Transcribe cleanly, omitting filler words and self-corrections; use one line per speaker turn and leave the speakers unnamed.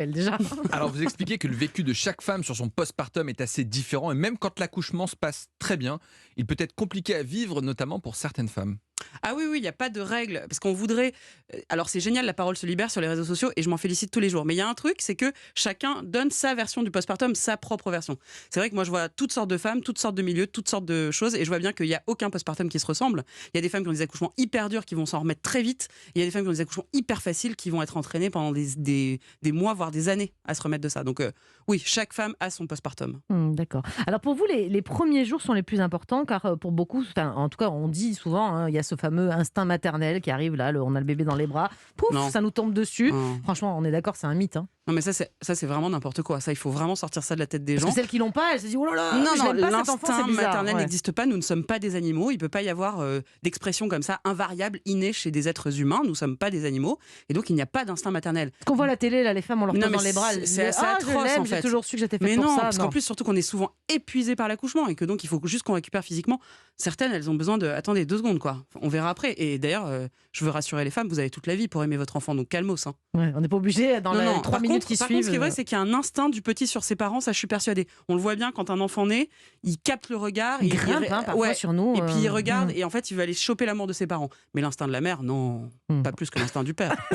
elle déjà.
Alors vous expliquez que le vécu de chaque femme sur son postpartum est assez différent et même quand l'accouchement se passe très bien, il peut être compliqué à vivre, notamment pour certaines femmes.
Ah oui, oui, il n'y a pas de règle. Parce qu'on voudrait. Alors, c'est génial, la parole se libère sur les réseaux sociaux et je m'en félicite tous les jours. Mais il y a un truc, c'est que chacun donne sa version du postpartum, sa propre version. C'est vrai que moi, je vois toutes sortes de femmes, toutes sortes de milieux, toutes sortes de choses et je vois bien qu'il n'y a aucun postpartum qui se ressemble. Il y a des femmes qui ont des accouchements hyper durs qui vont s'en remettre très vite. Et il y a des femmes qui ont des accouchements hyper faciles qui vont être entraînées pendant des mois, voire des années à se remettre de ça. Donc, oui, chaque femme a son postpartum.
D'accord. Alors pour vous, les premiers jours sont les plus importants car pour beaucoup, en tout cas on dit souvent, hein, il y a ce fameux instinct maternel qui arrive là, on a le bébé dans les bras, pouf,
Non.
ça nous tombe dessus.
Non.
Franchement, on est d'accord, c'est un mythe. Hein.
Non, mais ça, c'est vraiment n'importe quoi. Ça, il faut vraiment sortir ça de la tête des
Parce
gens.
que celles qui l'ont pas, elles se disent oh là là,
Non,
je
non,
l'aime pas cet enfant, c'est
l'instinct
bizarre.
maternel
Ouais.
n'existe pas. Nous ne sommes pas des animaux. Il ne peut pas y avoir d'expression comme ça, invariable, innée chez des êtres humains. Nous ne sommes pas des animaux. Et donc, il n'y a pas d'instinct maternel.
Parce qu'on voit à la télé, là, les femmes, on leur
Non,
pose
mais
dans les bras.
c'est-
elles
c'est
disent,
assez
ah,
atroce,
je l'aime,
en
j'ai
fait.
toujours su que j'étais faite
Mais
pour
non,
ça.
parce
Non.
qu'en plus, surtout qu'on est souvent épuisé par l'accouchement et que donc, il faut juste qu'on récupère physiquement. Certaines, elles ont besoin de. Attendez 2 secondes, quoi. On verra après. Et d'ailleurs, je veux rassurer les femmes, vous avez toute la vie pour aimer votre enfant. Donc, calmos. Hein.
Ouais, on n'est pas obligé dans
Non,
les
non.
3
Par
minutes
contre,
qui
par
suivent.
contre, ce qui est vrai, c'est qu'il y a un instinct du petit sur ses parents, ça je suis persuadée. On le voit bien quand un enfant naît, il capte le regard,
il grimpe parfois sur nous.
et puis il regarde et en fait il va aller choper l'amour de ses parents. Mais l'instinct de la mère, non, pas plus que l'instinct du père.